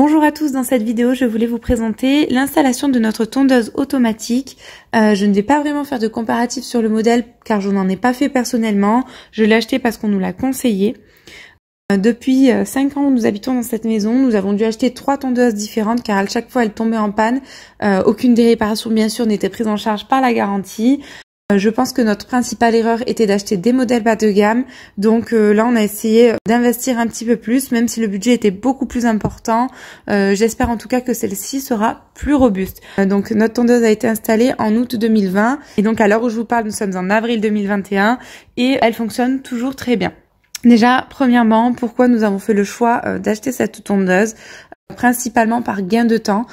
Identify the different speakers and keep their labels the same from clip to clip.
Speaker 1: Bonjour à tous, dans cette vidéo je voulais vous présenter l'installation de notre tondeuse automatique. Je ne vais pas vraiment faire de comparatif sur le modèle car je n'en ai pas fait personnellement, je l'ai acheté parce qu'on nous l'a conseillé. Depuis 5 ans où nous habitons dans cette maison, nous avons dû acheter 3 tondeuses différentes car à chaque fois elles tombaient en panne. Aucune des réparations bien sûr n'était prise en charge par la garantie. Je pense que notre principale erreur était d'acheter des modèles bas de gamme, donc là on a essayé d'investir un petit peu plus, même si le budget était beaucoup plus important. J'espère en tout cas que celle-ci sera plus robuste. Donc notre tondeuse a été installée en août 2020, et donc à l'heure où je vous parle, nous sommes en avril 2021, et elle fonctionne toujours très bien. Déjà, premièrement, pourquoi nous avons fait le choix d'acheter cette tondeuse? Principalement par gain de temps,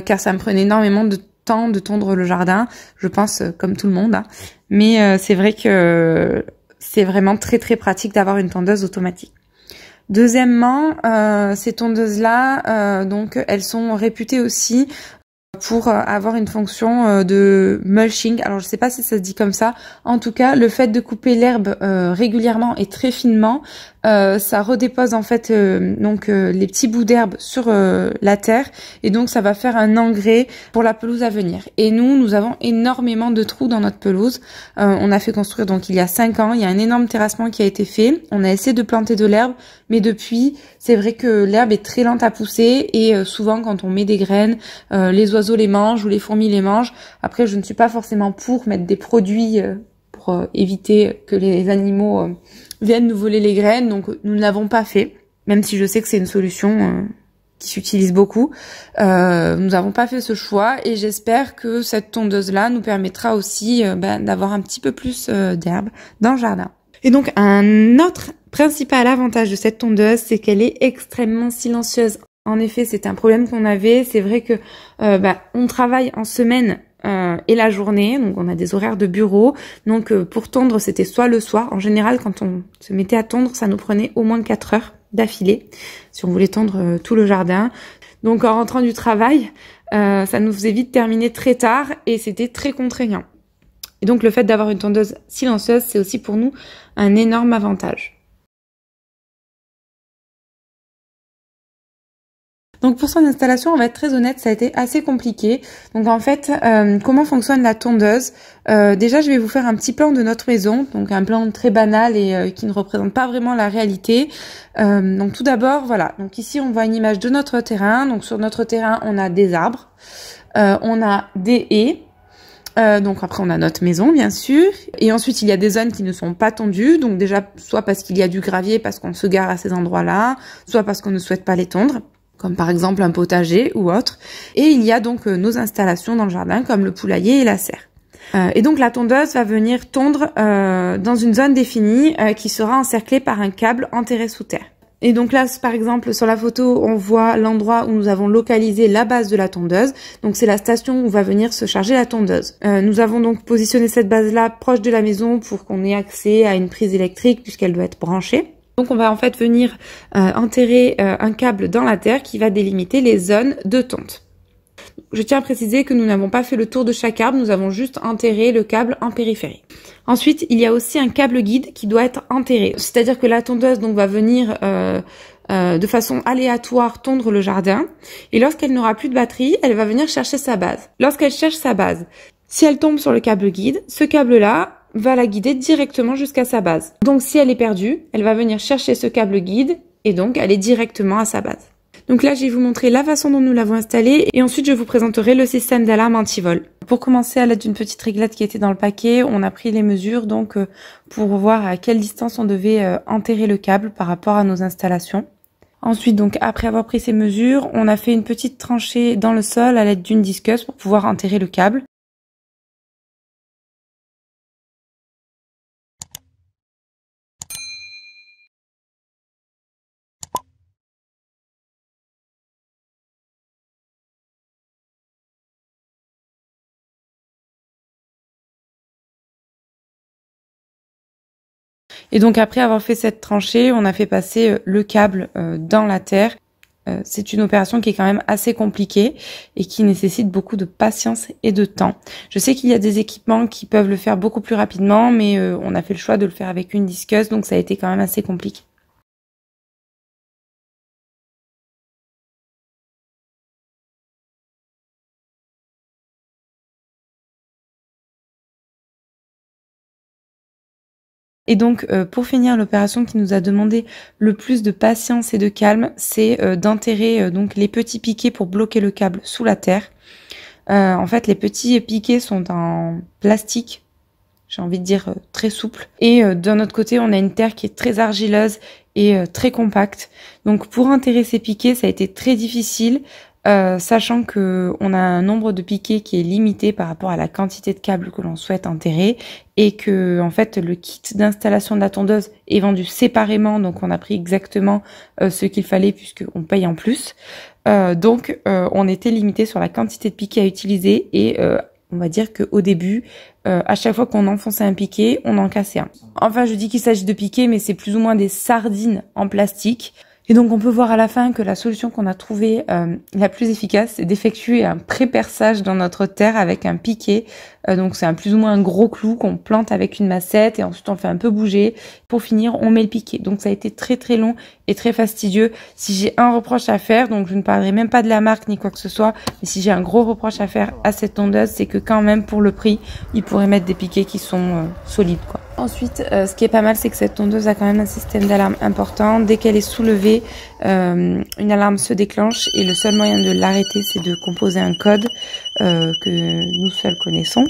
Speaker 1: car ça me prenait énormément de temps de tondre le jardin, je pense comme tout le monde, hein. Mais c'est vrai que c'est vraiment très pratique d'avoir une tondeuse automatique. Deuxièmement, ces tondeuses-là, donc elles sont réputées aussi pour avoir une fonction de mulching. Alors je sais pas si ça se dit comme ça. En tout cas, le fait de couper l'herbe régulièrement et très finement, ça redépose en fait les petits bouts d'herbe sur la terre, et donc ça va faire un engrais pour la pelouse à venir. Et nous avons énormément de trous dans notre pelouse. On a fait construire donc il y a 5 ans, il y a un énorme terrassement qui a été fait. On a essayé de planter de l'herbe, mais depuis, c'est vrai que l'herbe est très lente à pousser, et souvent quand on met des graines, les oiseaux les mangent ou les fourmis les mangent. Après, je ne suis pas forcément pour mettre des produits pour éviter que les animaux viennent nous voler les graines, donc nous ne l'avons pas fait, même si je sais que c'est une solution qui s'utilise beaucoup. Nous n'avons pas fait ce choix, et j'espère que cette tondeuse-là nous permettra aussi d'avoir un petit peu plus d'herbe dans le jardin. Et donc un autre principal avantage de cette tondeuse, c'est qu'elle est extrêmement silencieuse. En effet, c'était un problème qu'on avait. C'est vrai que on travaille en semaine et la journée, donc on a des horaires de bureau. Donc pour tondre, c'était soit le soir. En général, quand on se mettait à tondre, ça nous prenait au moins 4 heures d'affilée si on voulait tondre tout le jardin. Donc en rentrant du travail, ça nous faisait vite terminer très tard, et c'était très contraignant. Et donc le fait d'avoir une tondeuse silencieuse, c'est aussi pour nous un énorme avantage. Donc pour son installation, on va être très honnête, ça a été assez compliqué. Donc en fait, comment fonctionne la tondeuse? Déjà, je vais vous faire un petit plan de notre maison, donc un plan très banal et qui ne représente pas vraiment la réalité. Donc tout d'abord, voilà. Donc ici, on voit une image de notre terrain. Donc sur notre terrain, on a des arbres, on a des haies. Donc après on a notre maison bien sûr, et ensuite il y a des zones qui ne sont pas tondues, donc déjà soit parce qu'il y a du gravier, parce qu'on se gare à ces endroits-là, soit parce qu'on ne souhaite pas les tondre, comme par exemple un potager ou autre. Et il y a donc nos installations dans le jardin, comme le poulailler et la serre. Et donc la tondeuse va venir tondre dans une zone définie qui sera encerclée par un câble enterré sous terre. Et donc là, par exemple, sur la photo, on voit l'endroit où nous avons localisé la base de la tondeuse. Donc c'est la station où va venir se charger la tondeuse. Nous avons donc positionné cette base-là proche de la maison pour qu'on ait accès à une prise électrique puisqu'elle doit être branchée. Donc on va en fait venir enterrer un câble dans la terre qui va délimiter les zones de tonte. Je tiens à préciser que nous n'avons pas fait le tour de chaque arbre, nous avons juste enterré le câble en périphérie. Ensuite, il y a aussi un câble guide qui doit être enterré. C'est-à-dire que la tondeuse donc va venir de façon aléatoire tondre le jardin, et lorsqu'elle n'aura plus de batterie, elle va venir chercher sa base. Lorsqu'elle cherche sa base, si elle tombe sur le câble guide, ce câble-là va la guider directement jusqu'à sa base. Donc si elle est perdue, elle va venir chercher ce câble guide et donc aller directement à sa base. Donc là, je vais vous montrer la façon dont nous l'avons installé, et ensuite je vous présenterai le système d'alarme anti-vol. Pour commencer, à l'aide d'une petite réglette qui était dans le paquet, on a pris les mesures donc pour voir à quelle distance on devait enterrer le câble par rapport à nos installations. Ensuite, donc après avoir pris ces mesures, on a fait une petite tranchée dans le sol à l'aide d'une disqueuse pour pouvoir enterrer le câble. Et donc après avoir fait cette tranchée, on a fait passer le câble dans la terre. C'est une opération qui est quand même assez compliquée et qui nécessite beaucoup de patience et de temps. Je sais qu'il y a des équipements qui peuvent le faire beaucoup plus rapidement, mais on a fait le choix de le faire avec une disqueuse, donc ça a été quand même assez compliqué. Et donc pour finir, l'opération qui nous a demandé le plus de patience et de calme, c'est d'enterrer donc les petits piquets pour bloquer le câble sous la terre. En fait, les petits piquets sont en plastique, j'ai envie de dire très souple. Et d'un autre côté, on a une terre qui est très argileuse et très compacte. Donc pour enterrer ces piquets, ça a été très difficile, sachant que on a un nombre de piquets qui est limité par rapport à la quantité de câbles que l'on souhaite enterrer, et que en fait le kit d'installation de la tondeuse est vendu séparément, donc on a pris exactement ce qu'il fallait puisqu'on paye en plus. Donc on était limité sur la quantité de piquets à utiliser, et on va dire qu'au début, à chaque fois qu'on enfonçait un piquet, on en cassait un. Enfin, je dis qu'il s'agit de piquets, mais c'est plus ou moins des sardines en plastique. Et donc on peut voir à la fin que la solution qu'on a trouvée la plus efficace, c'est d'effectuer un pré-perçage dans notre terre avec un piquet. Donc c'est plus ou moins un gros clou qu'on plante avec une massette, et ensuite on fait un peu bouger. Pour finir, on met le piquet. Donc ça a été très très long et très fastidieux. Si j'ai un reproche à faire, donc je ne parlerai même pas de la marque ni quoi que ce soit, mais si j'ai un gros reproche à faire à cette tondeuse, c'est que quand même pour le prix, ils pourraient mettre des piquets qui sont solides, quoi. Ensuite, ce qui est pas mal, c'est que cette tondeuse a quand même un système d'alarme important. Dès qu'elle est soulevée, une alarme se déclenche, et le seul moyen de l'arrêter, c'est de composer un code que nous seuls connaissons.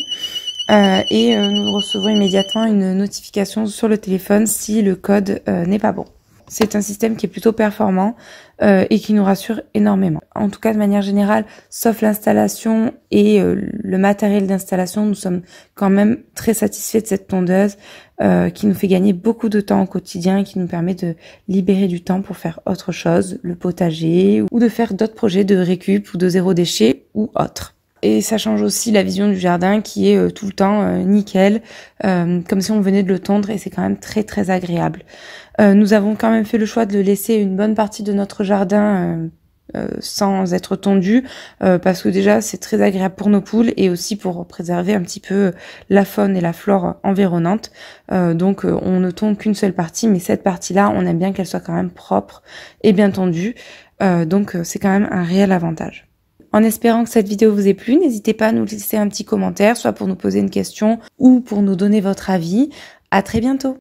Speaker 1: Et nous recevons immédiatement une notification sur le téléphone si le code n'est pas bon. C'est un système qui est plutôt performant et qui nous rassure énormément. En tout cas, de manière générale, sauf l'installation et le matériel d'installation, nous sommes quand même très satisfaits de cette tondeuse qui nous fait gagner beaucoup de temps au quotidien et qui nous permet de libérer du temps pour faire autre chose, le potager, ou de faire d'autres projets de récup ou de zéro déchet ou autre. Et ça change aussi la vision du jardin qui est tout le temps nickel, comme si on venait de le tondre, et c'est quand même très très agréable. Nous avons quand même fait le choix de laisser une bonne partie de notre jardin sans être tondu, parce que déjà c'est très agréable pour nos poules, et aussi pour préserver un petit peu la faune et la flore environnante. Donc on ne tonde qu'une seule partie, mais cette partie-là, on aime bien qu'elle soit quand même propre et bien tondue. Donc c'est quand même un réel avantage. En espérant que cette vidéo vous ait plu, n'hésitez pas à nous laisser un petit commentaire, soit pour nous poser une question ou pour nous donner votre avis. À très bientôt!